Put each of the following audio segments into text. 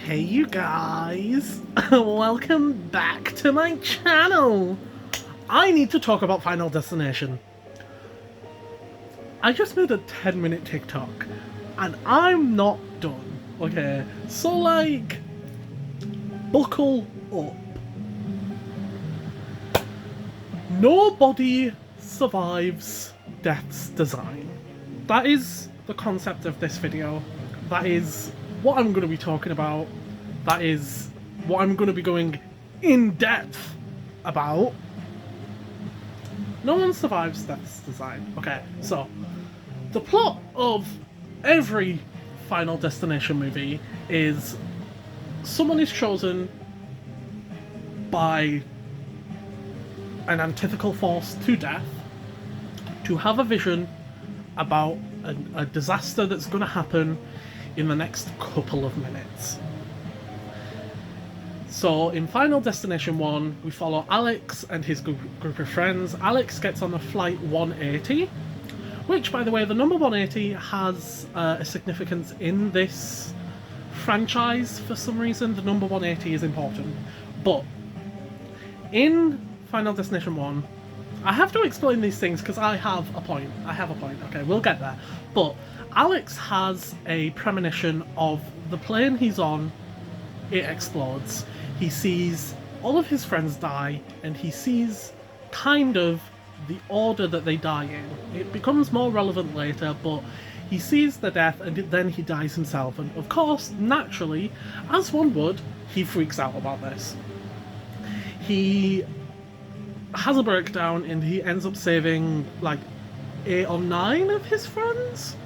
Hey you guys, welcome back to my channel. I need to talk about Final Destination. I just made a 10-minute TikTok and I'm not done, okay? So like, buckle up. Nobody survives death's design. That is the concept of this video. That is what I'm going to be talking about. That is what I'm going to be going in depth about. No one survives death's design. Okay, so the plot of every Final Destination movie is someone is chosen by an antithetical force to death to have a vision about a disaster that's going to happen in the next couple of minutes. So in Final Destination 1, we follow Alex and his group of friends. Alex gets on a flight 180, which, by the way, the number 180 has a significance in this franchise for some reason. The number 180 is important. But in Final Destination 1, I have to explain these things because I have a point. Okay, we'll get there. But Alex has a premonition of the plane he's on, it explodes. He sees all of his friends die, and he sees kind of the order that they die in. It becomes more relevant later, but he sees the death and then he dies himself. And of course, naturally, as one would, he freaks out about this. He has a breakdown and he ends up saving like 8 or 9 of his friends.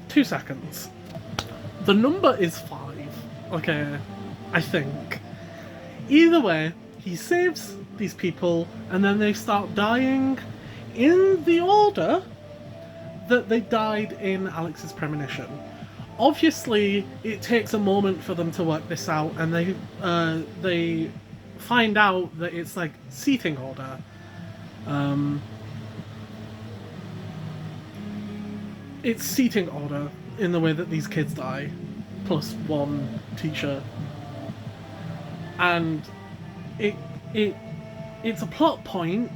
2 seconds. The number is 5. Okay, I think. Either way, he saves these people and then they start dying in the order that they died in Alex's premonition. Obviously, it takes a moment for them to work this out, and they find out that it's like seating order. It's seating order in the way that these kids die, plus one teacher, and it's a plot point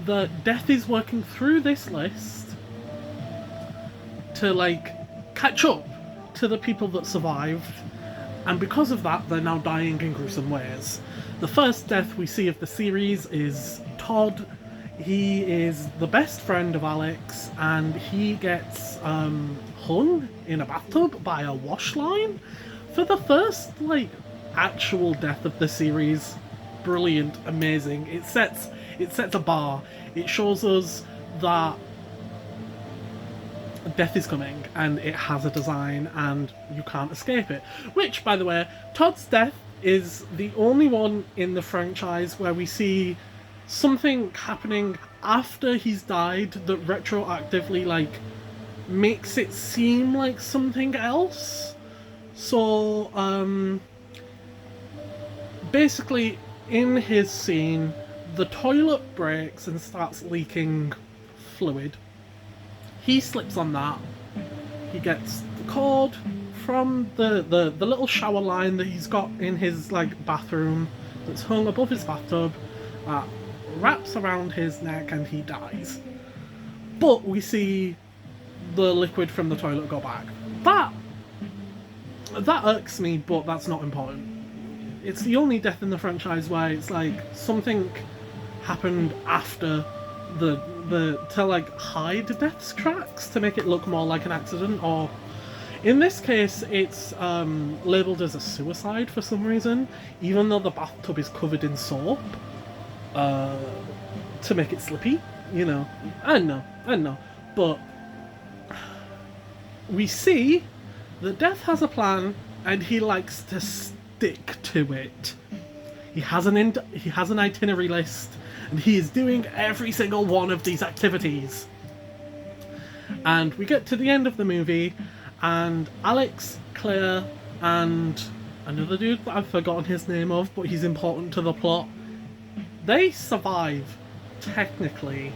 that Death is working through this list to like catch up to the people that survived, and because of that they're now dying in gruesome ways. The first death we see of the series is Todd. He is the best friend of Alex, and he gets hung in a bathtub by a wash line for the first like actual death of the series. Brilliant, amazing. It sets a bar. It shows us that death is coming and it has a design and you can't escape it. Which, by the way, Todd's death is the only one in the franchise where we see something happening after he's died that retroactively like makes it seem like something else. So basically in his scene the toilet breaks and starts leaking fluid. He slips on that. He gets the cord from the little shower line that he's got in his like bathroom that's hung above his bathtub, wraps around his neck, and he dies. But we see the liquid from the toilet go back. That irks me, but that's not important. It's the only death in the franchise where it's like something happened after to like hide Death's tracks to make it look more like an accident, or in this case it's labelled as a suicide for some reason, even though the bathtub is covered in soap to make it slippy, you know. I know, but we see that Death has a plan and he likes to stick to it. He has an itinerary list, and he is doing every single one of these activities. And we get to the end of the movie, and Alex, Claire, and another dude that I've forgotten his name of, but he's important to the plot, they survive, technically.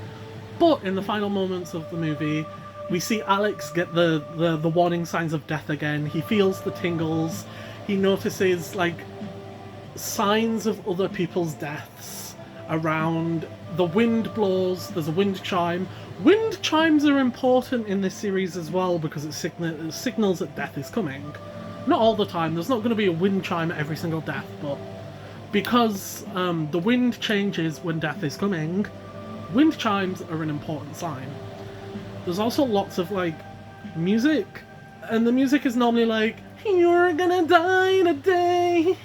But in the final moments of the movie, We see Alex get the warning signs of death again. He feels the tingles. He notices, like, signs of other people's deaths around. The wind blows. There's a wind chime. Wind chimes are important in this series as well because it signals that death is coming. Not all the time. There's not going to be a wind chime at every single death, but because the wind changes when death is coming, wind chimes are an important sign. There's also lots of, like, music, and the music is normally like, "You're gonna die today,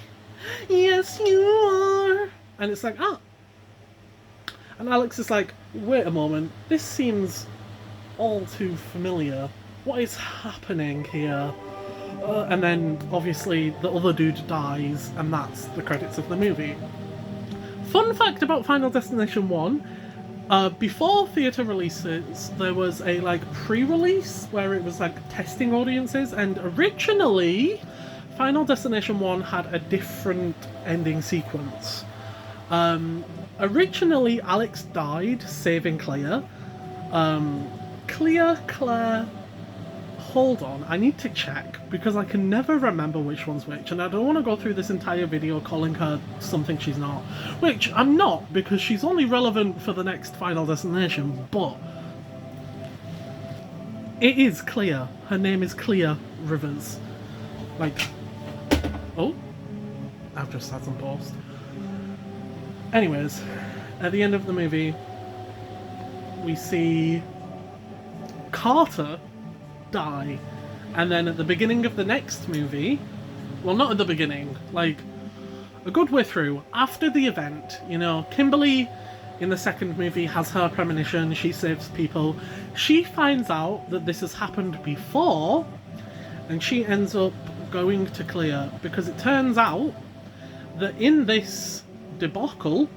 yes you are," and it's like, ah. And Alex is like, wait a moment, this seems all too familiar. What is happening here? And then, obviously, the other dude dies, and that's the credits of the movie. Fun fact about Final Destination 1, before theatre releases, there was a, like, pre-release where it was, like, testing audiences, and originally, Final Destination 1 had a different ending sequence. Originally, Alex died saving Claire. Claire... Hold on, I need to check, because I can never remember which one's which, and I don't want to go through this entire video calling her something she's not. Which, I'm not, because she's only relevant for the next Final Destination, but... it is Clea. Her name is Clea Rivers. Like... oh? I've just had some toast. Anyways, at the end of the movie, we see Carter die, and then at the beginning of the next movie, well, not at the beginning, like a good way through, after the event, you know, Kimberly in the second movie has her premonition, she saves people, she finds out that this has happened before, and she ends up going to Clea, because it turns out that in this debacle,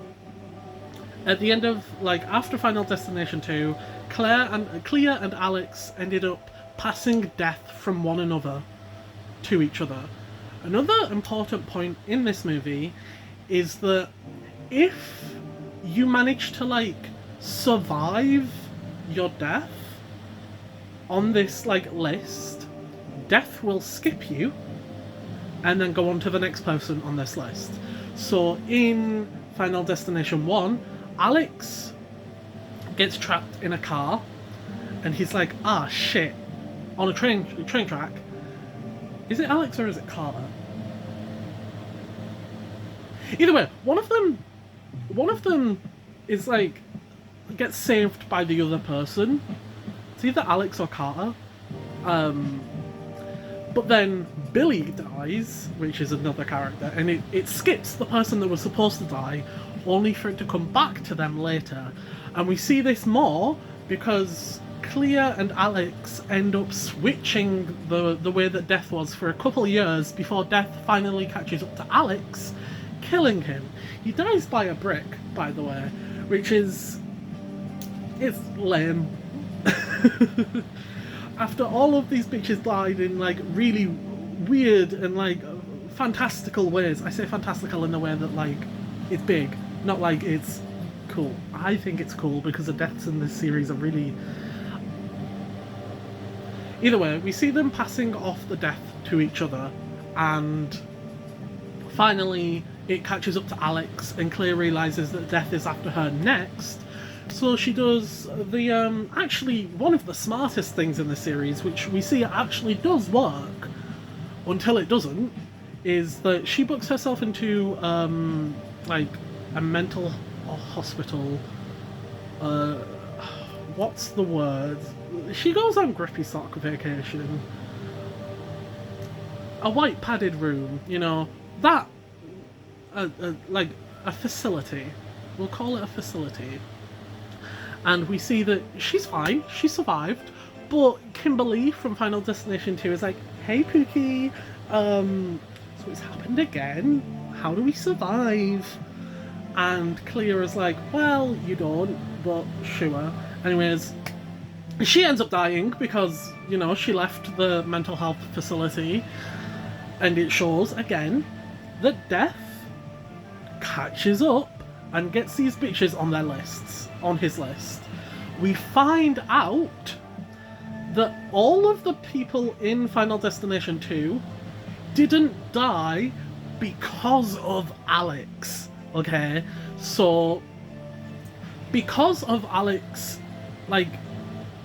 at the end of, like, after Final Destination 2, Clea and Alex ended up passing death from one another to each other. Another important point in this movie is that if you manage to, like, survive your death on this, like, list, death will skip you and then go on to the next person on this list. So in Final Destination 1, Alex gets trapped in a car and he's like, ah, shit, on a train track. Is it Alex or is it Carter? Either way, one of them is, like, gets saved by the other person. It's either Alex or Carter. But then Billy dies, which is another character, and it skips the person that was supposed to die, only for it to come back to them later. And we see this more because Clea and Alex end up switching the way that Death was for a couple of years before Death finally catches up to Alex, killing him. He dies by a brick, by the way, which is... it's lame. After all of these bitches died in, like, really weird and, like, fantastical ways. I say fantastical in the way that, like, it's big, not like it's cool. I think it's cool because the deaths in this series are really... Either way, we see them passing off the death to each other, and finally it catches up to Alex, and Claire realises that Death is after her next. So she does the, actually, one of the smartest things in the series, which we see actually does work, until it doesn't, is that she books herself into, like, a mental hospital. What's the word? She goes on grippy sock vacation. A white padded room, you know, that, like, a facility. We'll call it a facility. And we see that she's fine, she survived, but Kimberly from Final Destination 2 is like, hey Pookie, so it's happened again, how do we survive? And Clea is like, well, you don't, but sure. Anyways, she ends up dying because, you know, she left the mental health facility, and it shows, again, that Death catches up and gets these bitches on their lists, on his list. We find out that all of the people in Final Destination 2 didn't die because of Alex, okay? So, because of Alex, like,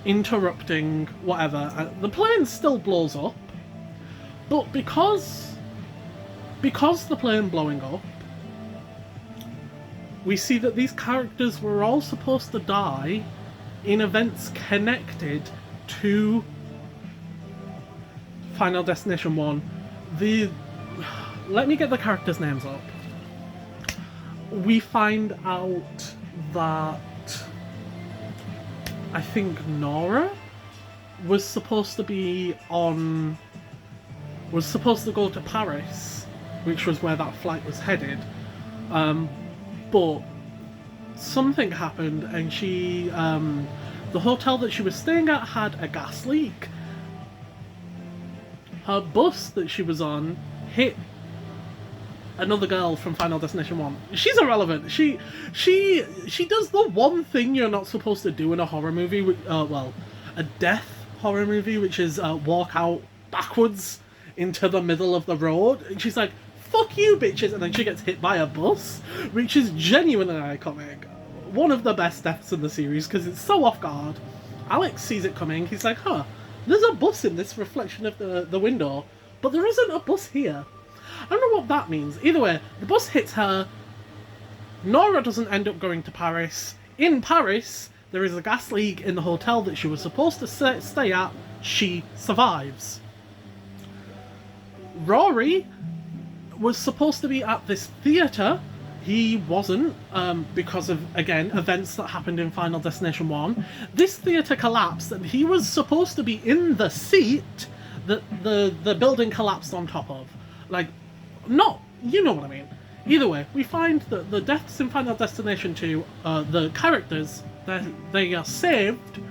interrupting whatever, the plane still blows up, but because the plane blowing up, we see that these characters were all supposed to die in events connected to Final Destination 1. Let me get the characters' names up. We find out that I think Nora was supposed to go to Paris, which was where that flight was headed. But something happened, and the hotel that she was staying at had a gas leak. Her bus that she was on hit another girl from Final Destination 1. She's irrelevant. She does the one thing you're not supposed to do in a horror movie, a death horror movie, which is walk out backwards into the middle of the road. And she's like, fuck you, bitches, and then she gets hit by a bus, which is genuinely iconic. One of the best deaths in the series, because it's so off guard. Alex sees it coming, he's like, there's a bus in this reflection of the window, but there isn't a bus here. I don't know what that means. Either way, the bus hits her, Nora doesn't end up going to Paris. In Paris, there is a gas leak in the hotel that she was supposed to stay at. She survives. Rory was supposed to be at this theatre. He wasn't, because of, again, events that happened in Final Destination 1. This theatre collapsed, and he was supposed to be in the seat that the building collapsed on top of. Like, not, you know what I mean. Either way, we find that the deaths in Final Destination 2, the characters, they are saved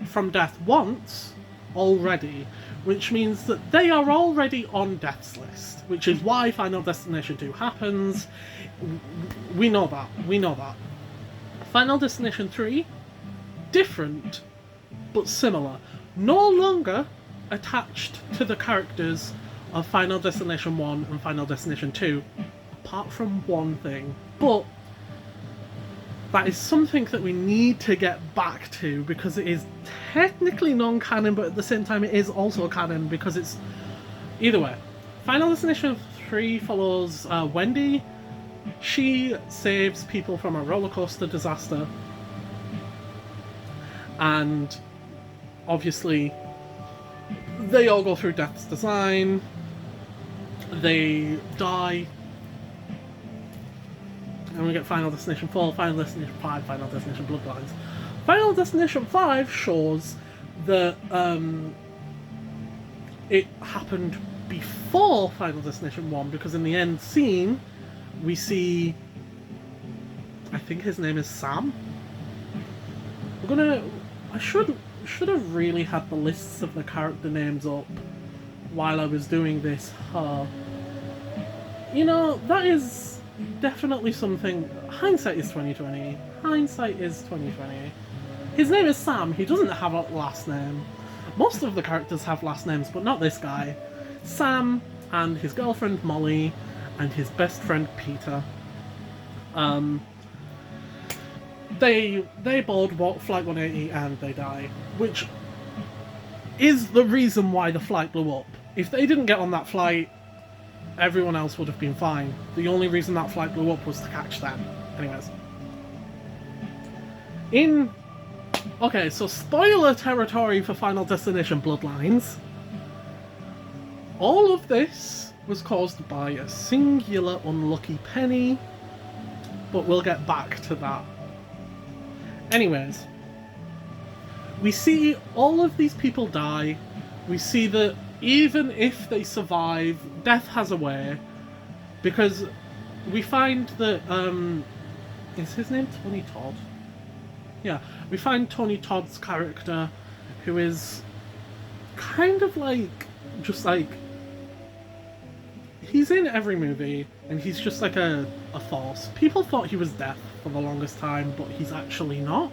from death once already, which means that they are already on death's list, which is why Final Destination 2 happens. We know that. Final Destination 3, different, but similar. No longer attached to the characters of Final Destination 1 and Final Destination 2, apart from one thing. But that is something that we need to get back to, because it is technically non-canon, but at the same time it is also canon, because it's... Either way, Final Destination 3 follows Wendy. She saves people from a roller coaster disaster, and obviously they all go through death's design. They die, and we get Final Destination 4, Final Destination 5, Final Destination Bloodlines. Final Destination 5 shows that it happened before Final Destination 1, because in the end scene we see, I think his name is Sam. I should have really had the lists of the character names up while I was doing this. You know, that is definitely something. Hindsight is 2020. Hindsight is 2020. His name is Sam. He doesn't have a last name. Most of the characters have last names, but not this guy. Sam and his girlfriend Molly and his best friend Peter. They board Flight 180 and they die, which is the reason why the flight blew up. If they didn't get on that flight, everyone else would have been fine. The only reason that flight blew up was to catch them. Anyways. Okay, so spoiler territory for Final Destination Bloodlines. All of this was caused by a singular unlucky penny, but we'll get back to that. Anyways, we see all of these people die. We see that even if they survive, death has a way, because we find that, is his name Tony Todd? Yeah, we find Tony Todd's character, who is kind of like, just like, he's in every movie, and he's just like a force. People thought he was Death for the longest time, but he's actually not.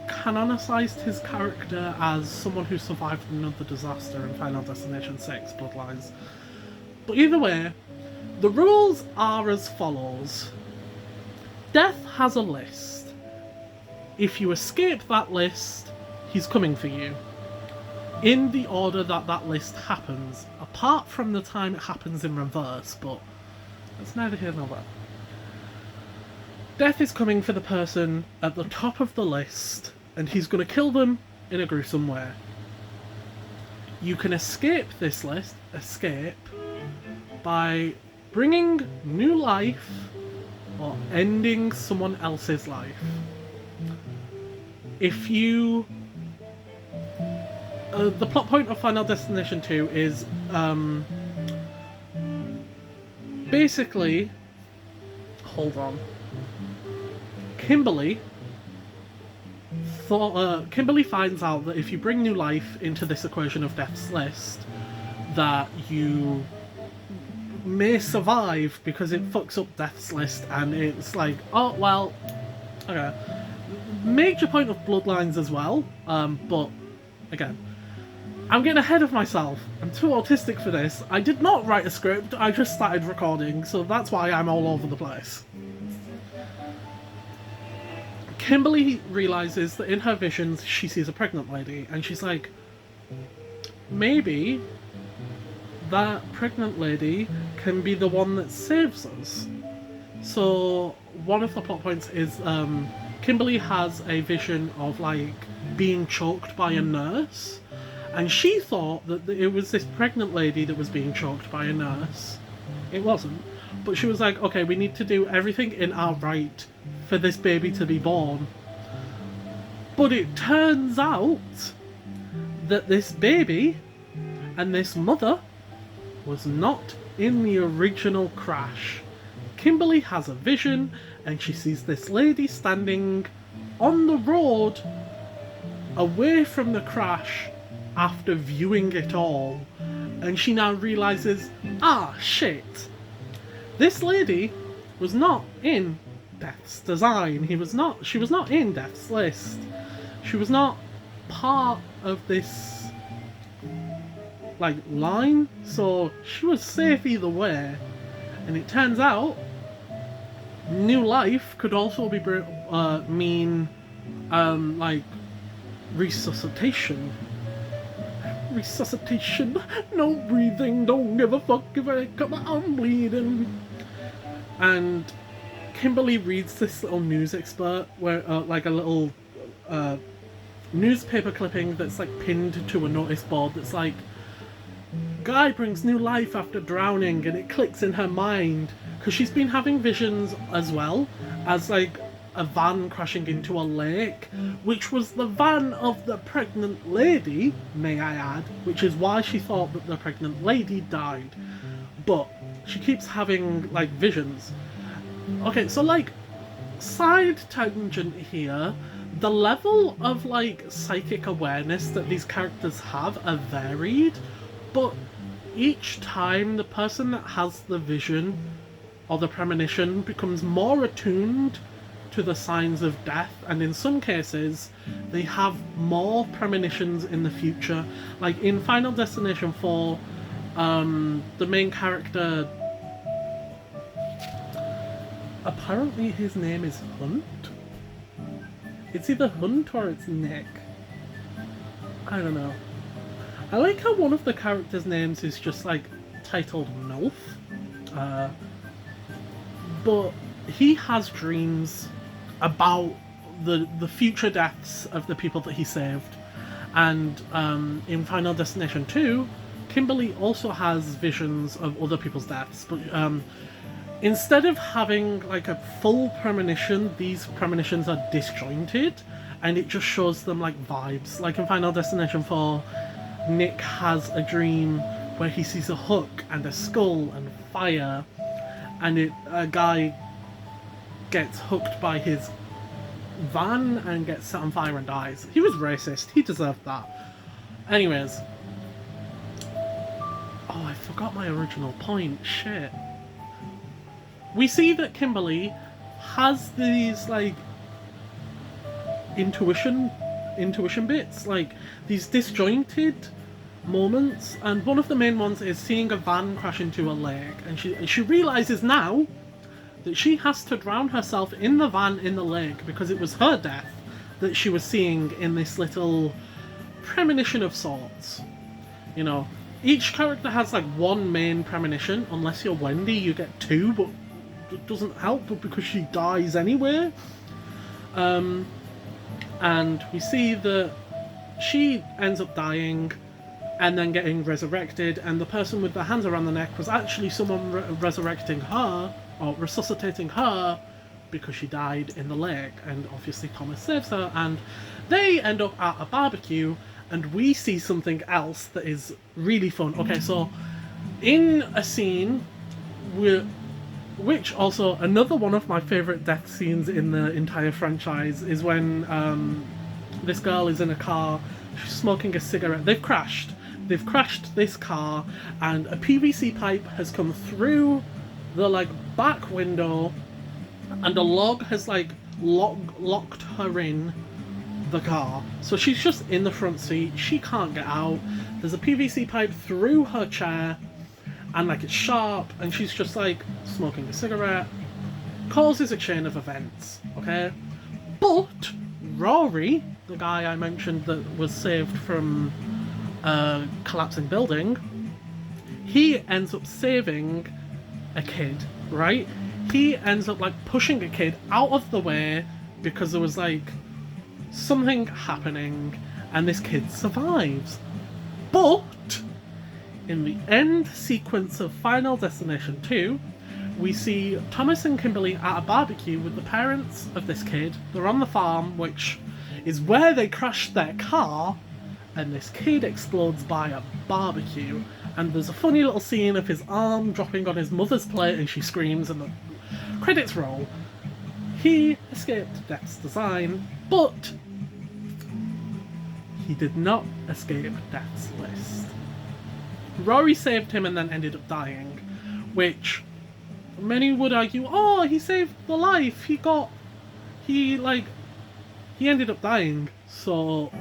canonicized his character as someone who survived another disaster in Final Destination 6 Bloodlines. But either way, the rules are as follows. Death has a list. If you escape that list, he's coming for you. In the order that that list happens, apart from the time it happens in reverse, but that's neither here nor there. Death is coming for the person at the top of the list, and he's going to kill them in a gruesome way. You can escape this list, by bringing new life or ending someone else's life. If you... the plot point of Final Destination 2 is basically... Hold on. Kimberly finds out that if you bring new life into this equation of Death's list, that you may survive because it fucks up Death's list, and it's like, oh well, okay. Major point of Bloodlines as well, but again, I'm getting ahead of myself. I'm too autistic for this. I did not write a script, I just started recording, so that's why I'm all over the place. Kimberly realizes that in her visions she sees a pregnant lady, and she's like, maybe that pregnant lady can be the one that saves us. So one of the plot points is Kimberly has a vision of like being choked by a nurse, and she thought that it was this pregnant lady that was being choked by a nurse. It wasn't, but she was like, okay, we need to do everything in our right for this baby to be born. But it turns out that this baby and this mother was not in the original crash. Kimberly has a vision and she sees this lady standing on the road away from the crash after viewing it all, and she now realizes, ah shit, this lady was not in Death's design. She was not in Death's list. She was not part of this like line, so she was safe either way. And it turns out new life could also be mean like resuscitation. No breathing, don't give a fuck if I come out, I'm bleeding. And Kimberly reads this little news expert where like a little newspaper clipping that's like pinned to a notice board that's like, guy brings new life after drowning, and it clicks in her mind because she's been having visions as well as like a van crashing into a lake, which was the van of the pregnant lady, may I add, which is why she thought that the pregnant lady died. But she keeps having like visions. Okay, so like, side tangent here, the level of like psychic awareness that these characters have are varied, but each time the person that has the vision or the premonition becomes more attuned to the signs of death, and in some cases they have more premonitions in the future. Like in Final Destination 4, the main character, apparently his name is Hunt. It's either Hunt or it's Nick. I don't know. I like how one of the characters' names is just like titled Nulf. But he has dreams about the future deaths of the people that he saved. And in Final Destination 2, Kimberly also has visions of other people's deaths, but instead of having like a full premonition, these premonitions are disjointed, and it just shows them like vibes. Like in Final Destination 4, Nick has a dream where he sees a hook and a skull and fire, and a guy gets hooked by his van and gets set on fire and dies. He was racist, he deserved that. Anyways. Oh, I forgot my original point, shit. We see that Kimberly has these, like, intuition intuition bits, like these disjointed moments, and one of the main ones is seeing a van crash into a lake, and she realizes now that she has to drown herself in the van in the lake because it was her death that she was seeing in this little premonition of sorts. You know, each character has like one main premonition. Unless you're Wendy, you get two, but it doesn't help because she dies anyway. And we see that she ends up dying and then getting resurrected, and the person with their hands around the neck was actually someone resurrecting her, or resuscitating her, because she died in the lake, and obviously Thomas saves her, and they end up at a barbecue, and we see something else that is really fun. Okay, so in a scene which also, another one of my favourite death scenes in the entire franchise is when this girl is in a car, she's smoking a cigarette. They've crashed this car, and a PVC pipe has come through the like back window, and a log has like locked her in the car. So she's just in the front seat, she can't get out. There's a PVC pipe through her chair, and like it's sharp, and she's just like smoking a cigarette. Causes a chain of events, okay? But Rory, the guy I mentioned that was saved from a collapsing building, he ends up saving a kid, right? He ends up like pushing a kid out of the way because there was like something happening, and this kid survives. But in the end sequence of Final Destination 2, we see Thomas and Kimberly at a barbecue with the parents of this kid. They're on the farm, which is where they crashed their car, and this kid explodes by a barbecue. And there's a funny little scene of his arm dropping on his mother's plate, and she screams, and the credits roll. He escaped death's design, but he did not escape death's list. Rory saved him and then ended up dying, which many would argue, oh, he saved the life, he ended up dying, so...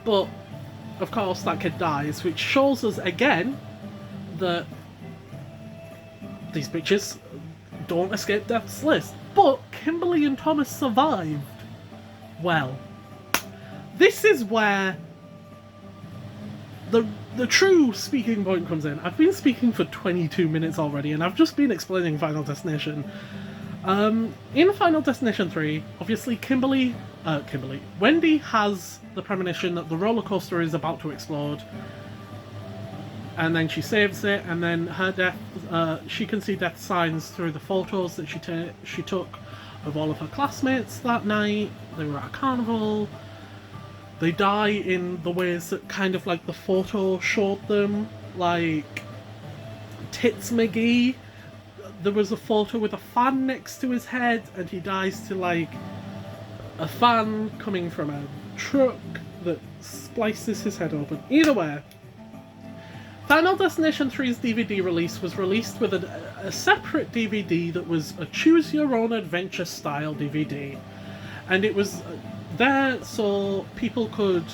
But, of course, that kid dies, which shows us again that these bitches don't escape death's list. But Kimberly and Thomas survived. Well, this is where the true speaking point comes in. I've been speaking for 22 minutes already, and I've just been explaining Final Destination. In Final Destination 3, obviously Wendy has the premonition that the roller coaster is about to explode, and then she saves it, and then her death, she can see death signs through the photos that she took of all of her classmates that night. They were at a carnival. They die in the ways that kind of like the photo showed them, like Tits McGee. There was a photo with a fan next to his head, and he dies to like a fan coming from a truck that splices his head open. Either way, Final Destination 3's DVD release was released with a separate DVD that was a choose your own adventure style DVD, and it was there so people could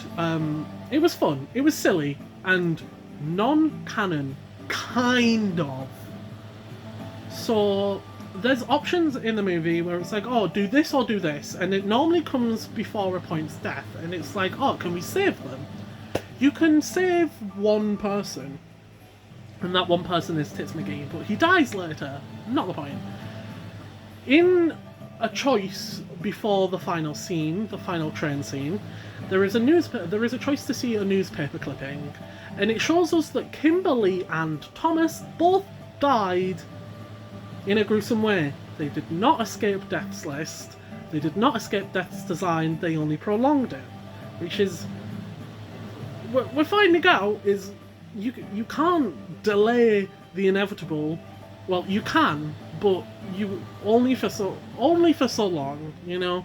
it was fun, it was silly, and non-canon, kind of. So there's options in the movie where it's like, oh, do this or do this, and it normally comes before a point's death, and it's like, oh, can we save them? You can save one person, and that one person is Tits McGee, but he dies later. Not the point. In a choice before the final scene, the final train scene, there is a choice to see a newspaper clipping, and it shows us that Kimberly and Thomas both died in a gruesome way. They did not escape death's list, they did not escape death's design, they only prolonged it. Which is, we're finding out is, you can't delay the inevitable. Well, you can, but you only for so long, you know.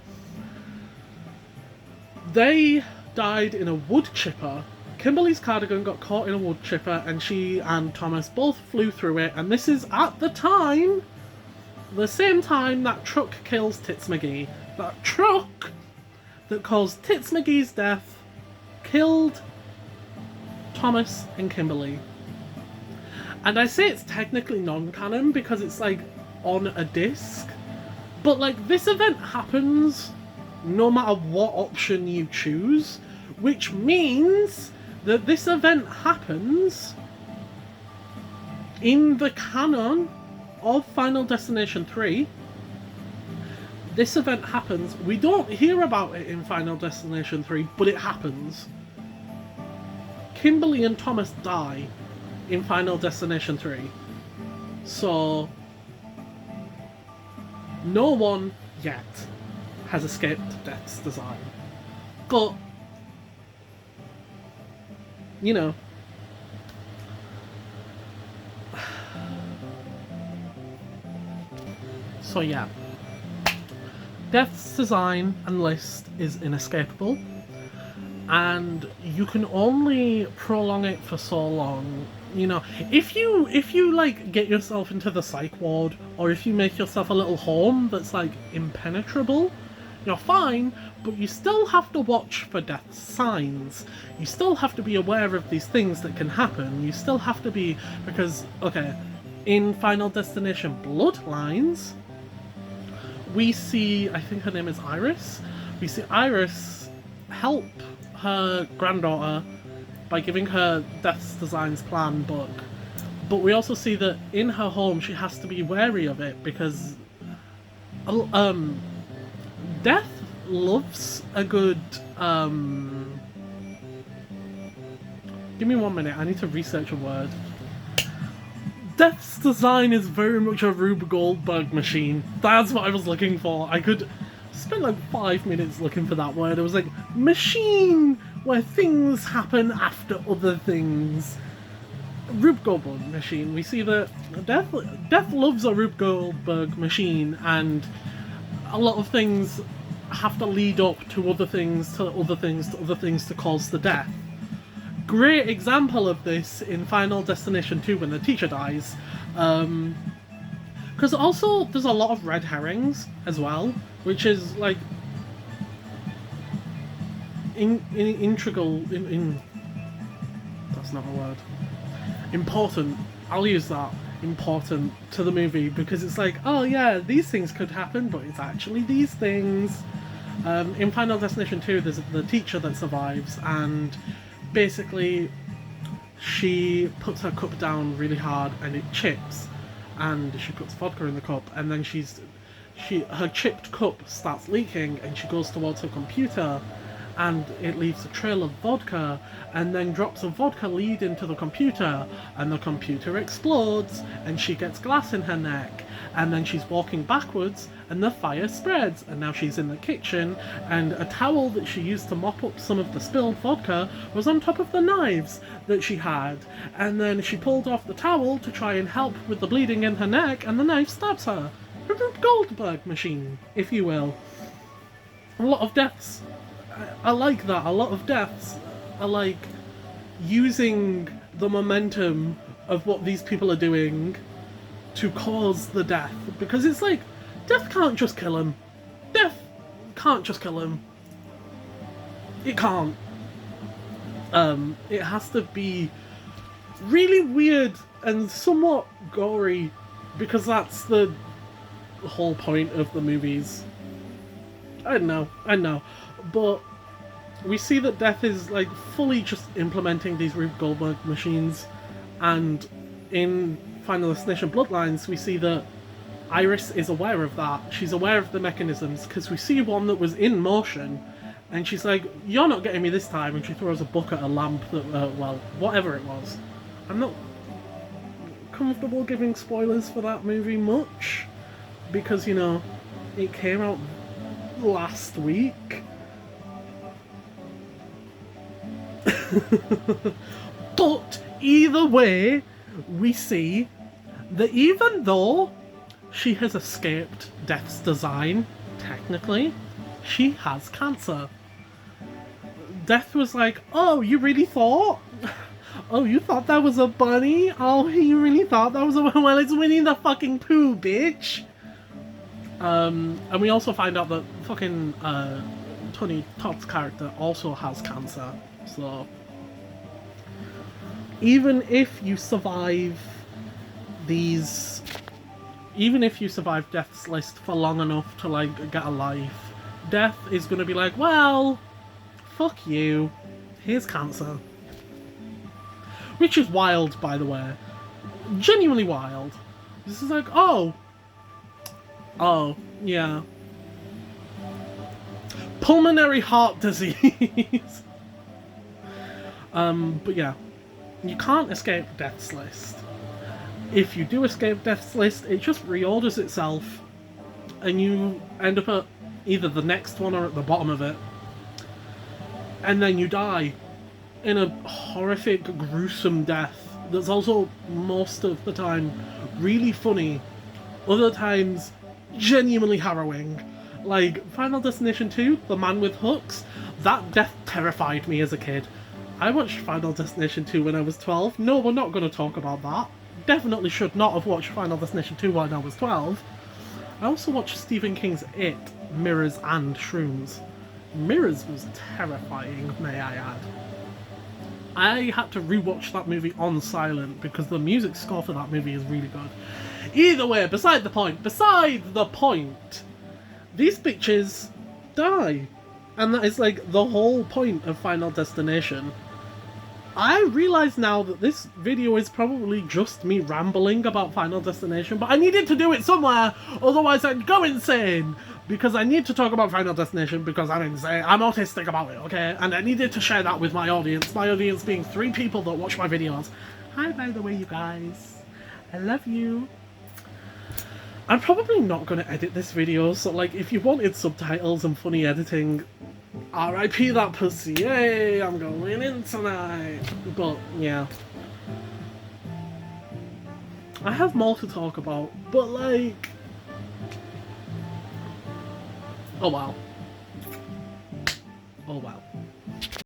They died in a wood chipper. Kimberly's cardigan got caught in a wood chipper, and she and Thomas both flew through it, and this is at the same time that truck kills Tits McGee. That truck that caused Tits McGee's death killed Thomas and Kimberly. And I say it's technically non-canon because it's like on a disc, but like this event happens no matter what option you choose, which means that this event happens in the canon of Final Destination 3. This event happens. We don't hear about it in Final Destination 3, but it happens. Kimberly and Thomas die in Final Destination 3. So, no one yet has escaped death's design. But, you know, so yeah, death's design and list is inescapable, and you can only prolong it for so long. You know, if you like get yourself into the psych ward, or if you make yourself a little home that's like impenetrable, you're fine, but you still have to watch for death signs. You still have to be aware of these things that can happen. You still have to be, because, okay, in Final Destination Bloodlines, we see, I think her name is Iris, we see Iris help her granddaughter by giving her Death's Designs plan book. But we also see that in her home she has to be wary of it because Death loves a good give me 1 minute, I need to research a word. Death's design is very much a Rube Goldberg machine. That's what I was looking for. I could spend like 5 minutes looking for that word. It was like, machine, where things happen after other things. Rube Goldberg machine. We see that Death loves a Rube Goldberg machine, and a lot of things have to lead up to other things, to other things, to other things to cause the death. Great example of this in Final Destination 2 when the teacher dies. Because also there's a lot of red herrings as well, which is like integral in that's not a word. Important. I'll use that. Important to the movie, because it's like, oh yeah, these things could happen, but it's actually these things. In Final Destination 2, there's the teacher that survives, and basically she puts her cup down really hard and it chips, and she puts vodka in the cup, and then her chipped cup starts leaking, and she goes towards her computer and it leaves a trail of vodka, and then drops a vodka lead into the computer, and the computer explodes and she gets glass in her neck, and then she's walking backwards and the fire spreads, and now she's in the kitchen, and a towel that she used to mop up some of the spilled vodka was on top of the knives that she had, and then she pulled off the towel to try and help with the bleeding in her neck, and the knife stabs her. A Rube Goldberg machine, if you will. A lot of deaths, I like that. A lot of deaths are like using the momentum of what these people are doing to cause the death, because it's like, death can't just kill him. Death can't just kill him. It can't. It has to be really weird and somewhat gory, because that's the whole point of the movies. I know, but we see that Death is like fully just implementing these Rube Goldberg machines, and in Final Destination Bloodlines we see that Iris is aware of that. She's aware of the mechanisms, because we see one that was in motion, and she's like, you're not getting me this time, and she throws a book at a lamp that, well, whatever it was. I'm not comfortable giving spoilers for that movie much, because, you know, it came out last week. But either way, we see that even though she has escaped Death's design, technically, she has cancer. Death was like, oh, you really thought? Oh, you thought that was a bunny? Oh, you really thought that was a... Well, it's Winnie the fucking Pooh, bitch! And we also find out that fucking Tony Todd's character also has cancer. So even if you survive these, even if you survive Death's List for long enough to like get a life, Death is going to be like, well, fuck you, here's cancer. Which is wild, by the way. Genuinely wild. This is like, oh, yeah. Pulmonary heart disease. But yeah, you can't escape Death's List. If you do escape Death's List, it just reorders itself, and you end up at either the next one or at the bottom of it, and then you die in a horrific, gruesome death that's also most of the time really funny, other times genuinely harrowing. Like Final Destination 2, The Man with Hooks, that death terrified me as a kid. I watched Final Destination 2 when I was 12. No, we're not going to talk about that. Definitely should not have watched Final Destination 2 when I was 12. I also watched Stephen King's It, Mirrors and Shrooms. Mirrors was terrifying, may I add. I had to rewatch that movie on silent because the music score for that movie is really good. Either way, beside the point, these bitches die. And that is like the whole point of Final Destination. I realise now that this video is probably just me rambling about Final Destination, but I needed to do it somewhere, otherwise I'd go insane! Because I need to talk about Final Destination because I'm insane. I'm autistic about it, okay? And I needed to share that with my audience being 3 people that watch my videos. Hi, by the way, you guys. I love you. I'm probably not going to edit this video, so like, if you wanted subtitles and funny editing, RIP that pussy, yay, I'm going in tonight. But, yeah. I have more to talk about, but like... oh wow. Oh wow.